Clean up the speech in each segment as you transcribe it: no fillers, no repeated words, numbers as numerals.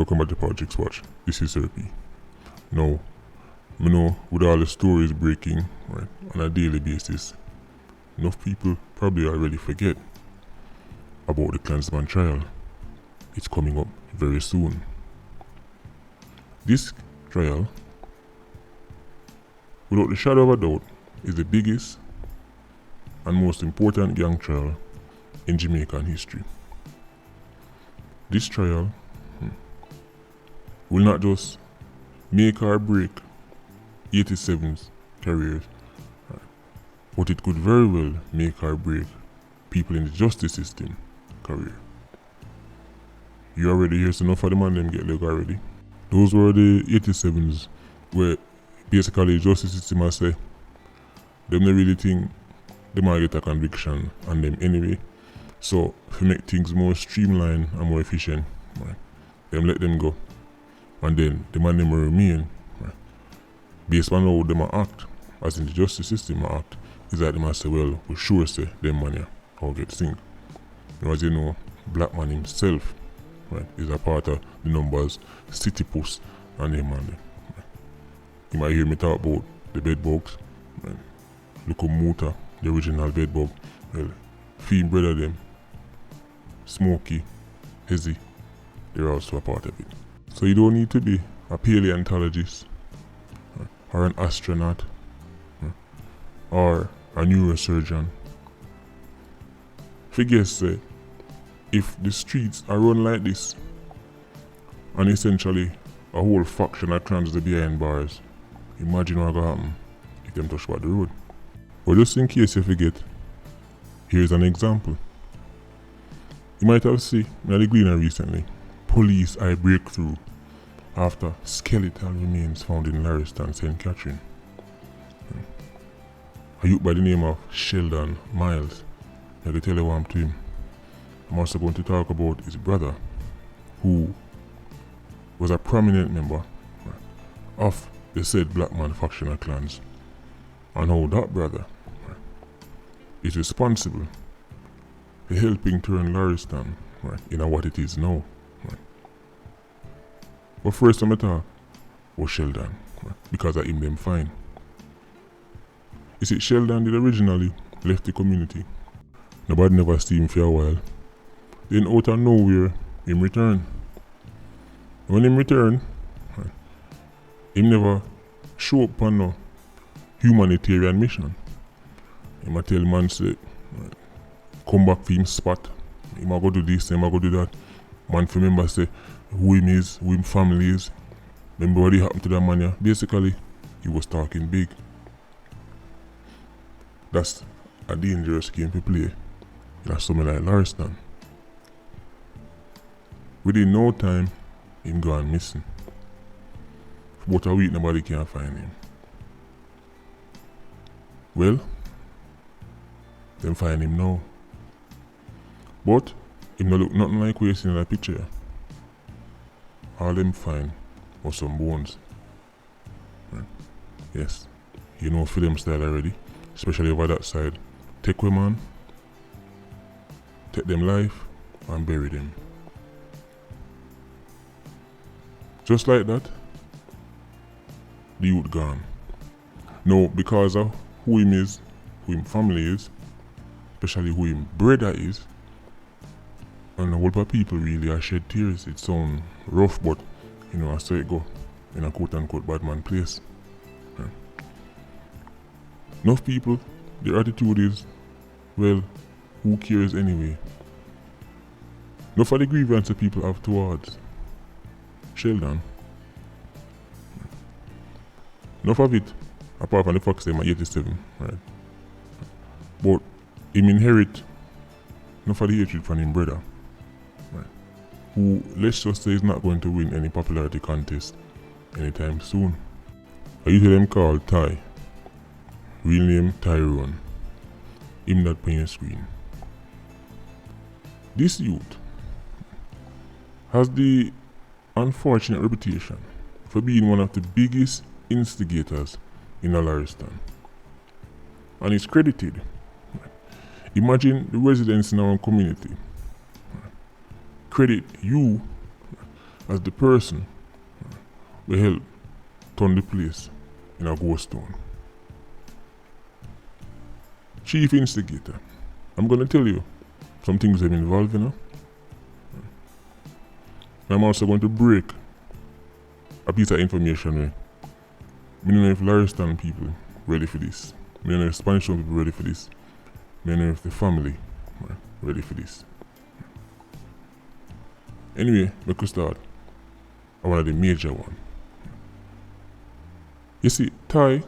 welcome back to Politricks Watch. This is Sir P. Now, I know with all the stories breaking right on a daily basis, enough people probably already forget about the Klansman trial. It's coming up very soon. This trial, without the shadow of a doubt, is the biggest and most important gang trial in Jamaican history. This trial will not just make or break 87's careers, but it could very well make or break people in the justice system career. You already hear enough of the man them get leg already. Those were the 87's where basically the justice system has say them don't really think they might get a conviction on them anyway. So to make things more streamlined and more efficient, right, them let them go. And then the man them will remain, right, based on how them act, as in the justice system act, is that they must say, well, we sure say them man here how get sink. As you know, Black Man himself, right, is a part of the numbers City Puss and them man. Right. You might hear me talk about the bed bugs, right. Locomotor, the original bed bug, well, Fiend brother them, Smokey, Hezzy, they're also a part of it. So you don't need to be a paleontologist, right, or an astronaut, right, or a neurosurgeon. Figure say, if the streets are run like this, and essentially a whole faction of clans are behind bars, imagine what will happen if them touch the road. But just in case you forget, here's an example. You might have seen in the Gleaner recently, police eye breakthrough after skeletal remains found in Lariston, St. Catherine. A youth by the name of Sheldon Miles. I can tell you what I'm to him. I'm also going to talk about his brother, who was a prominent member of the said Black Man faction of clans, and how that brother is responsible for helping turn Lariston into what it is now. But first I'm going to talk about Sheldon, because I him them fine. You see, Sheldon did originally left the community. Nobody never see him for a while. Then out of nowhere, him return. When him return, him never show up on no humanitarian mission. Him a tell man say, come back for him spot. Him a go do this, him a go do that. Man for remember say who him is, who him family is. Remember what happened to that man here. Basically, he was talking big. That's a dangerous game to play. That's something like Lariston. Within no time, him gone missing. For about a week, nobody can find him. Well, them find him now. But him no look nothing like what you see in that picture. All them find was some bones. Right. Yes, you know film style already, especially over that side. Take women, take them life, and bury them. Just like that, the youth gone. Now, because of who him is, who him family is, especially who him brother is, and a whole lot of people really are shed tears. It sounds rough, but you know, I say it go in a quote-unquote bad man place. Right. Enough people, their attitude is, well, who cares anyway? Enough of the grievance that people have towards Sheldon. Enough of it, apart from the fact that I'm 87, right? But him inherit enough of the hatred from him brother, right? Who, let's just say, is not going to win any popularity contest anytime soon. I used to them called Ty. Real name Tyrone. Him that on your screen. This youth has the unfortunate reputation for being one of the biggest instigators in Lariston. And it's credited. Imagine the residents in our community credit you as the person we help turn the place in a ghost town. Chief instigator. I'm gonna tell you some things I'm involved in. I'm also going to break a piece of information where I don't know if Laristan people ready for this. I don't know if Spanish people ready for this. I don't know if the family ready for this. Anyway, we could start on one of the major one. You see, Thai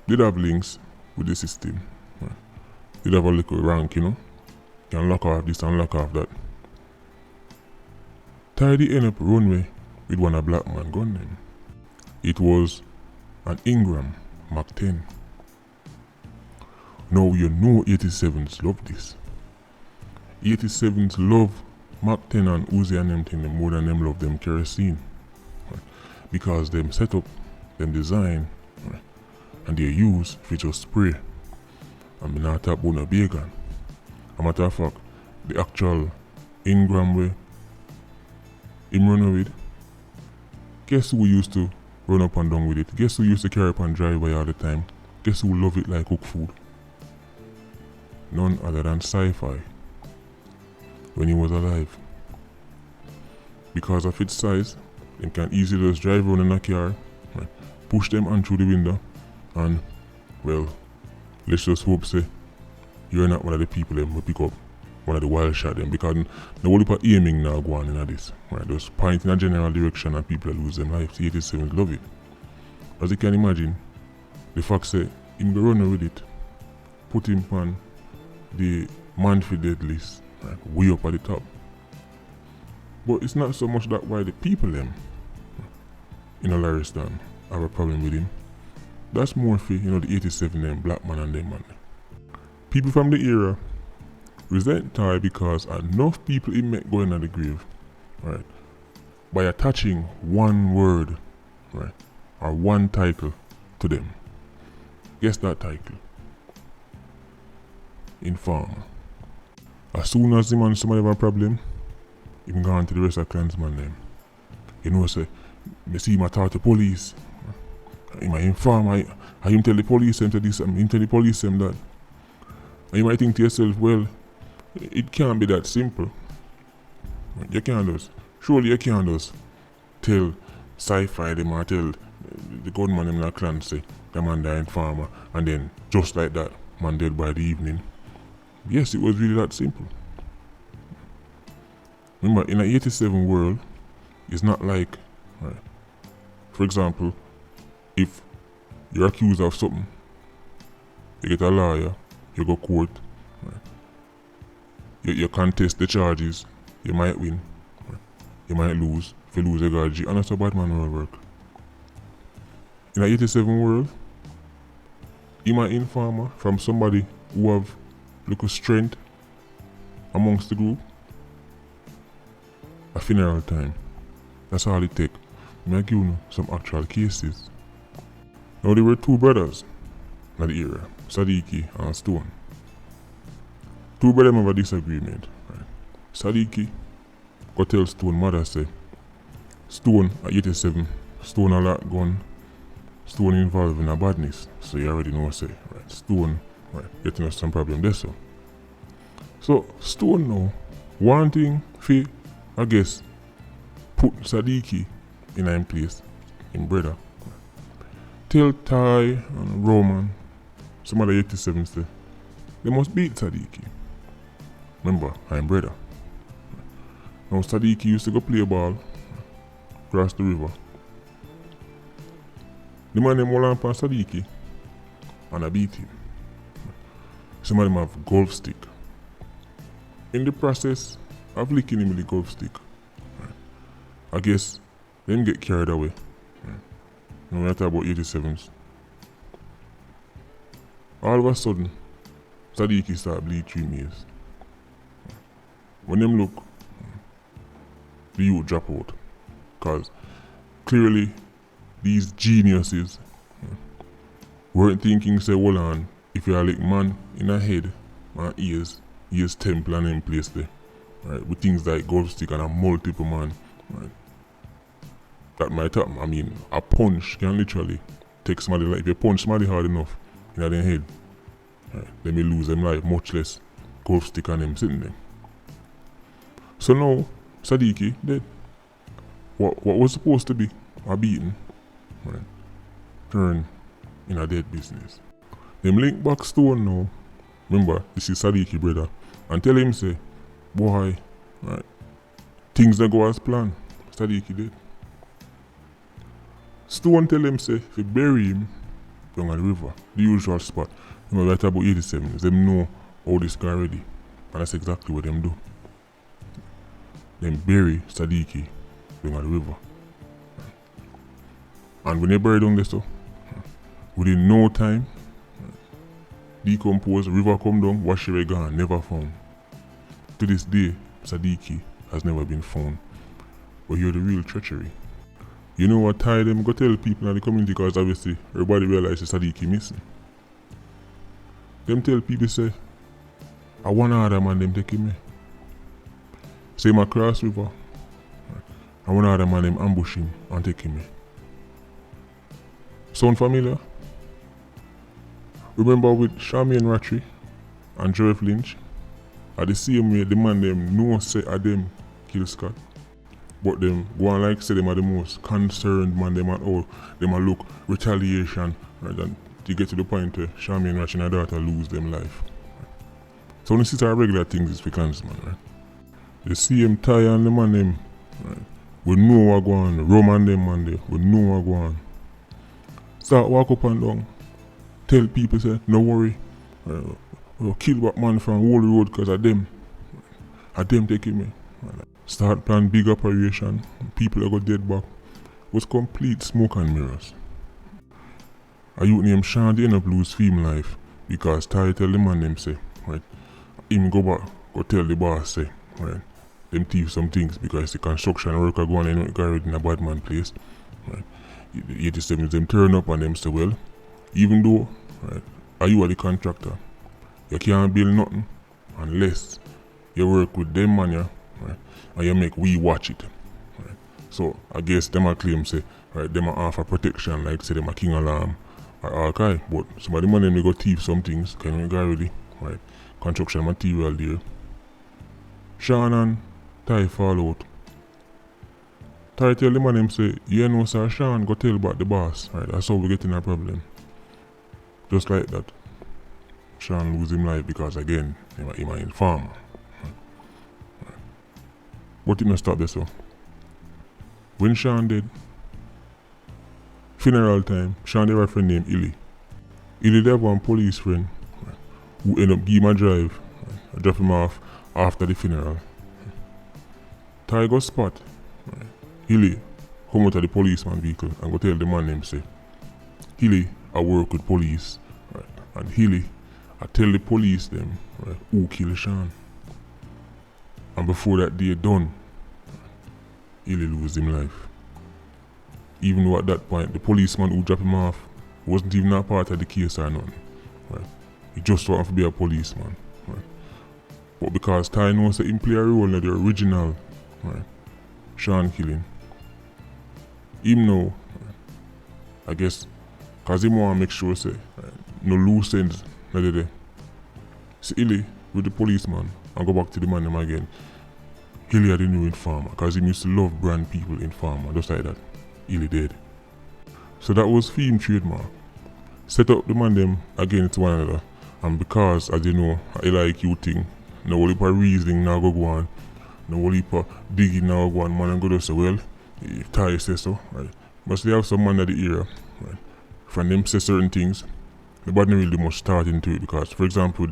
did have links with the system. Did have a little rank, you know. You can lock off this and lock off that. Thai did end up runway with one of black man gun name. It was an Ingram Mark 10. Now you know 87s love this. 87s love Mark 10 and Uzi and them thing more than them love them kerosene. Right? Because them set up, them design, right? And they use for just spray. And me not talk about no bacon. A matter of fact, the actual Ingram way him run with, guess who used to run up and down with it? Guess who used to carry up and drive by all the time? Guess who love it like cook food? None other than Sci-Fi when he was alive. Because of its size, it can easily just drive around in a car, right? Push them on through the window, and well, let's just hope say you're not one of the people them who pick up one of the wild shot them, because the whole heap of aiming now go on in this. Right? Just point in a general direction and people lose their life. The 87s love it. As you can imagine, the fact say him go run with it, put him on the man for dead list, right? Way up at the top. But it's not so much that why the people them in Laristan have a problem with him. That's more for the 87 them black man and them man. People from the era resent Thai because enough people he met going at the grave, right? By attaching one word, right, or one title to them. Guess that title? Informer. As soon as him and somebody have a problem, he can go on to the rest of Klansman them. Say, me see him talk to police. He might inform, I him tell the police them to this, him tell the police them that. And you might think to yourself, well, it can't be that simple. You can't just, surely you can't just tell Sci-Fi them or tell the gunman them like Clan say, the man die in farmer, and then just like that, man dead by the evening. Yes, it was really that simple. Remember, in an 87 world, it's not like, right, for example, if you're accused of something, you get a lawyer, you go court, right, you contest the charges, you might win, right, you might lose. If you lose, you got G. And that's how Batman will work. In an 87 world, you might informer from somebody who have little strength amongst the group. A funeral time. That's all it take. I give you some actual cases. Now there were two brothers in the era, Sadiki and Stone. Two brothers have a disagreement. Right? Sadiki go tell Stone mother say, Stone at 87, Stone a lot gun, Stone involved in a badness. So you already know say, right? Stone, right, getting us some problem there so. So Stone now, one thing for, I guess, put Sadiki in a place, in brother. Tell Thai and Roman, some other 87 say, they must beat Sadiki. Remember, I'm brother. Now Sadiki used to go play ball across the river. The man them hold on upon Sadiki and I beat him. Some of them have golf stick. In the process of licking him with the golf stick, I guess them get carried away. Now we talk about 87s. All of a sudden, Sadiki start bleed 3 meals. When them look, the youth drop out. Cause clearly these geniuses weren't thinking say, hold on, if you are like man in a head and ears temple and them place there, right, with things like golf stick and a multiple man, right. That might happen. I mean, a punch can literally take somebody life. If you punch somebody hard enough in their head, right, they may lose them life, much less golf stick on them sitting there. So now, Sadiki dead. What was supposed to be a beating, right, turn in a dead business. Them link back Stone now. Remember, this is Sadiki brother. And tell him say, boy, right, things don't go as planned. Sadiki dead. Stone tell him say, if you bury him down at the river, the usual spot. Remember right about 87s, them know how this guy ready. And that's exactly what them do. Them bury Sadiki down at the river. And when they bury down there so, within no time, decompose, river come down, wash away gone, never found. To this day, Sadiki has never been found. But hear the real treachery. You know what tie them go tell people in the community, because obviously everybody realizes Sadiki missing. Them tell people say, I want other man them take him. Say him across river. I want other man them ambush him and take him. Sound familiar? Remember with Charmaine Ratry and Joseph Lynch? At the same way the man them know say a them kill Scott. But them go on like say them are the most concerned man them at all. Them a look retaliation, right, and to get to the point where Charmaine Ratry and her daughter lose them life. So when you see our regular things is for Klansman, right? The same tie and the man them, right, we know what go on, Roman them man there, we know what go on. Start walk up and down, tell people say, no worry, we'll kill that man from Holy Road because of them. Taking me. Start plan big operation, people are go dead back. It was complete smoke and mirrors. A youth named Sean they end up lose film life because Ty tell the man them say, right, him go back, go tell the boss say, right, them thief some things because the construction worker go on and garage in a bad man place. Right. The 87s them turn up and them say, well, even though, right, are you the contractor, you can't build nothing unless you work with them man, yeah, right, and you make we watch it. Right. So I guess them a claim say, right, them a offer protection like say them a king alarm or archive, but some of the man them they go thief some things, can you garage, right, construction material there. Sean and Ty fall out. Ty tell the man him say, you know sir, Sean go tell about the boss, right, that's how we get in a problem. Just like that, Sean lose him life because again, him an informer. Right. But it not stop there so. When Sean dead, funeral time, Sean have a friend named Illy. Illy have one police friend, right, who end up give him a drive, right, drop him off after the funeral. Ty go spot, right, Illy come out of the policeman vehicle and go tell the man him say, Illy I work with police, right, and Illy I tell the police them, right, who kill Sean. And before that day done, Illy lose him life. Even though at that point the policeman who dropped him off wasn't even a part of the case or nothing. Right. He just wanted to be a policeman. Right. But because Ty knows that him play a role in the original, right, Sean killing, him know, right, I guess, cause him want to make sure say, right, no loose ends not there. See Illy with the policeman and go back to the man him again. Illy had the new informer, cause he used to love brand people informer, just like that. Illy dead. So that was film trademark. Set up the man them against one another, and because as you know, I like you thing, no whole heap of reasoning now go on, no whole heap of digging now go on, man and go to say, well, if Ty says so, right. But they have some man of the era, right. From them say certain things, nobody really much thought into it because, for example,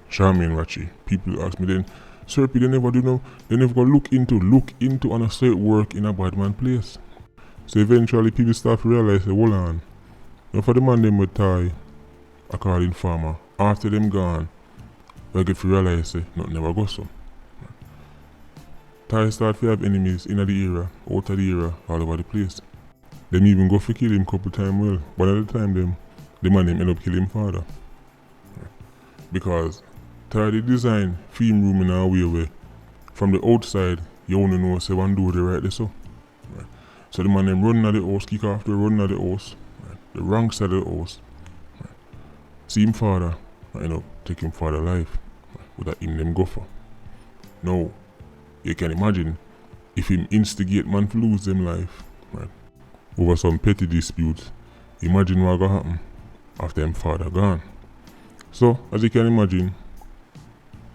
Charmaine Ratry, people ask me then, sir, they never do no, they never go look into and a say work in a bad man place. So eventually people start to realize, hold on, now for the man them with Ty, I call informer, after them gone, they get to realize, say, nothing never goes so. Ty start to have enemies in the era, out of the era, all over the place. Them even go for kill him couple times well, but at the time the man them end up killing him father. Because Ty did design film room in a way where from the outside, you only know say one do the right there so. Right. So the man them running at the house, kick off the running at the house, right. The wrong side of the house. Right. See him father, take him father life. Right. With that in them go for. Now, you can imagine if him instigate man to lose them life, right, over some petty disputes, imagine what gonna happen after him father gone. So, as you can imagine,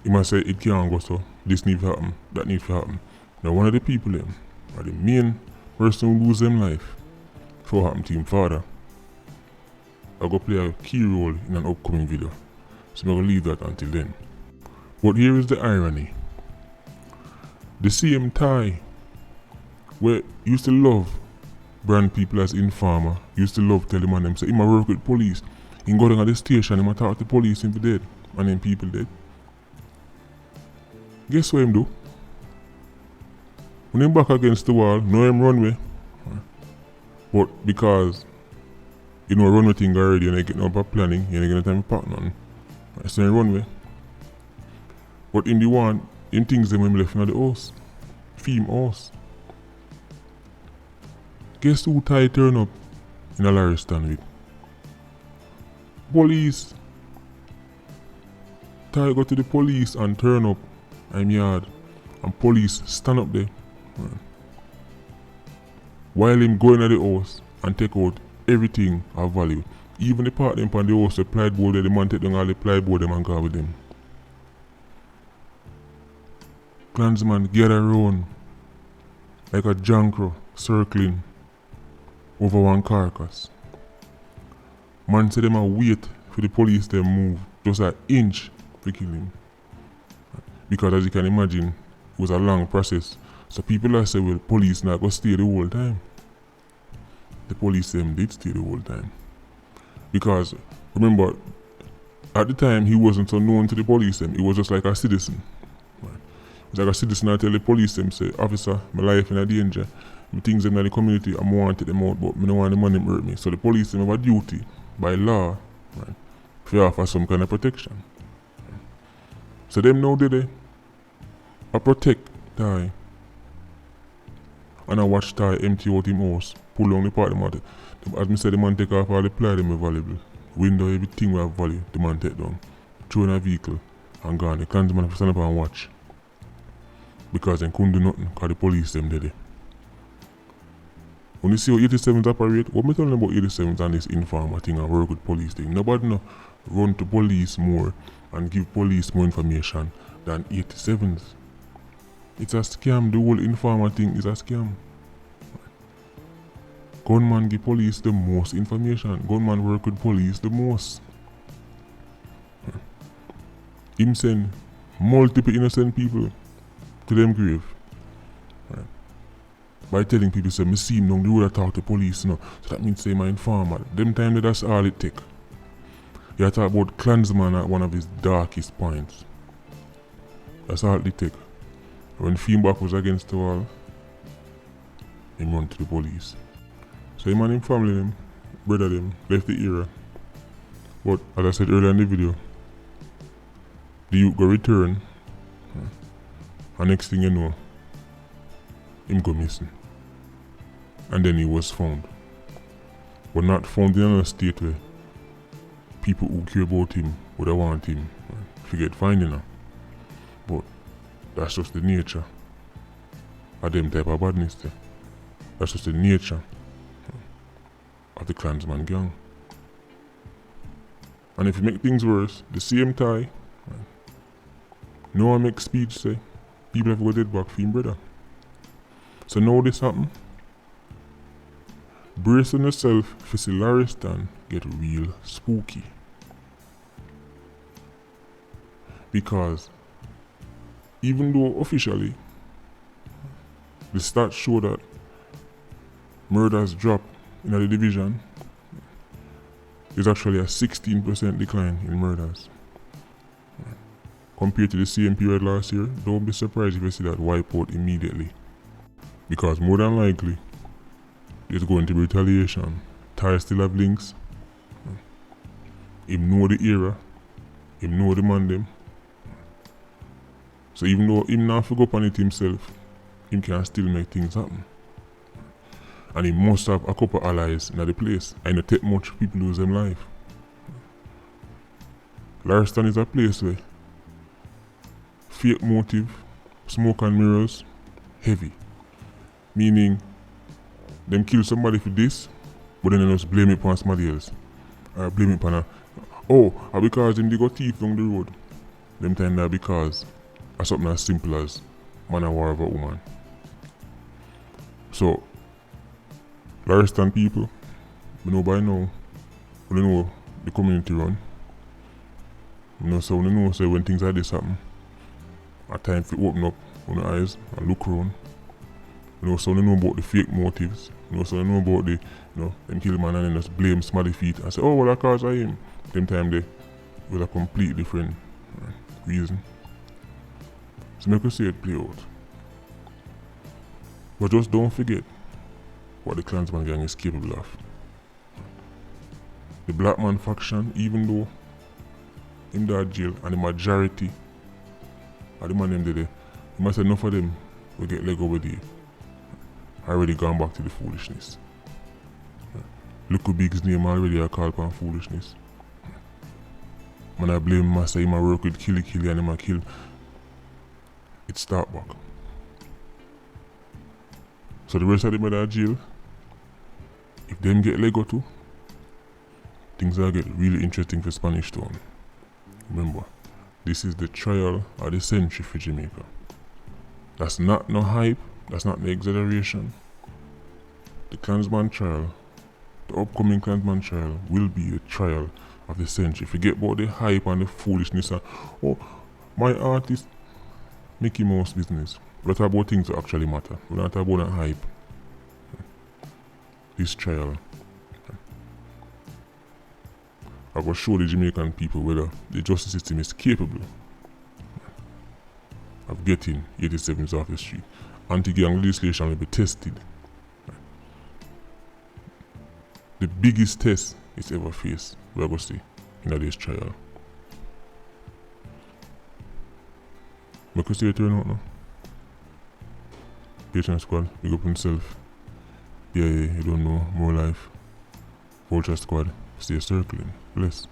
he must say it can't go so, this need to happen, that need to happen. Now one of the people them, or the main person who lose them life, for what happened to him father, I go play a key role in an upcoming video. So I'm gonna leave that until then. But here is the irony. The same Thai where used to love brand people as informer, used to love tell him and them say he work with police. He go down at the station, he talk to the police him dead, and then people dead. Guess what him do? When him back against the wall, know him run way. But because you know run way thing already and I get no planning, you ain't gonna time to pack nothing. So he run way. But in the one, him things them when left in the house. Theme house. Guess who Thai turn up in a Larry stand with? Police. Thai go to the police and turn up I'm yard and police stand up there. Right. While him go in the house and take out everything of value. Even the part them on the house, the plyboard, the man take down all the plyboard them and go with them. Klansman gather around like a jankro circling over one carcass. Man say them a wait for the police to move just an inch to kill him. Because as you can imagine, it was a long process. So people are saying, well, police not go stay the whole time. The police them did stay the whole time. Because remember, at the time he wasn't so known to the police them. He was just like a citizen. Right. It was like a citizen I tell the police them say, officer, my life in a danger. The things in the community, I wanted them out, but I don't want the money to hurt me. So the police them have a duty by law, right, to offer some kind of protection. So them now did they? I protect Thai. And I watch Thai empty out him house, pull down the part of the man. As I said, the man take off all the ply them valuable. Window, everything we have value, the man take down. Throw in a vehicle and gone. The Klansman stand up and watch. Because they couldn't do nothing, because the police them did it. When you see how 87s operate, what me telling about 87s and this informer thing and work with police thing, nobody no run to police more and give police more information than 87s. It's a scam, the whole informer thing is a scam. Gunman give police the most information, gunman work with police the most. Him send multiple innocent people to them grave. By telling people, say, me see him down the road, I talk to police, no. So that means, say, my informer. Them time that's all it take. You talk about Klansman at one of his darkest points. That's all it take. When Feedback was against the wall, he run to the police. So him and him family, them, brother them, left the era. But as I said earlier in the video, the youth go return, and next thing you know, him go missing. And then he was found. But not found in another state where people who care about him would have want him. Forget finding him. But that's just the nature of them type of badness there. That's just the nature of the Klansman gang. And if you make things worse, the same Thai, no one make speech say, people have to go dead back for him brother. So now this happen. Brace on yourself for see Larry stand get real spooky. Because even though officially the stats show that murders drop in the division, there's actually a 16% decline in murders. Compared to the same period last year, don't be surprised if you see that wipe out immediately. Because more than likely, there's going to be retaliation. Thai still have links. Him know the era. Him know the man them. So even though him not go up on it himself, him can still make things happen. And he must have a couple allies in the place. I don't take much people lose them life. Lariston is a place where fake motive, smoke and mirrors, heavy. Meaning, them kill somebody for this, but then they just blame it on somebody else. Or blame it on because them they got teeth down the road. Them time that because of something as simple as man a war over woman. So, Lariston people, we know by now, we know the community run. We know so when things like this happen, at time to open up on the eyes and look around. We know about the fake motives. We know about the, them kill man and then just blame somebody feet and say, oh, well, that cause I him. Them time they with a complete different reason. So make us see it play out. But just don't forget what the Klansman gang is capable of. The black man faction, even though in that jail and the majority of the man them there, you must say enough of them will get leg over there. Already gone back to the foolishness. Look at Big's name already I call upon foolishness. Man I blame him, I say him I work with killy and him I kill. It start back. So the rest of them in that jail, if them get leg or two, things will get really interesting for Spanish Town. Remember, this is the trial of the century for Jamaica. That's not no hype, that's not no exaggeration. The Klansman trial, the upcoming Klansman trial will be the trial of the century. Forget about the hype and the foolishness and, oh, my artist, Mickey Mouse business. We're talking about things that actually matter. We're not talking about that hype. This trial, I will show the Jamaican people whether the justice system is capable of getting 87s off the street. Anti-gang legislation will be tested. The biggest test it's ever faced, we're going to see in this trial. Make us see it turn out now. Patreon squad, big up himself. Yeah, you don't know, more life. Vulture squad, stay circling. Bless.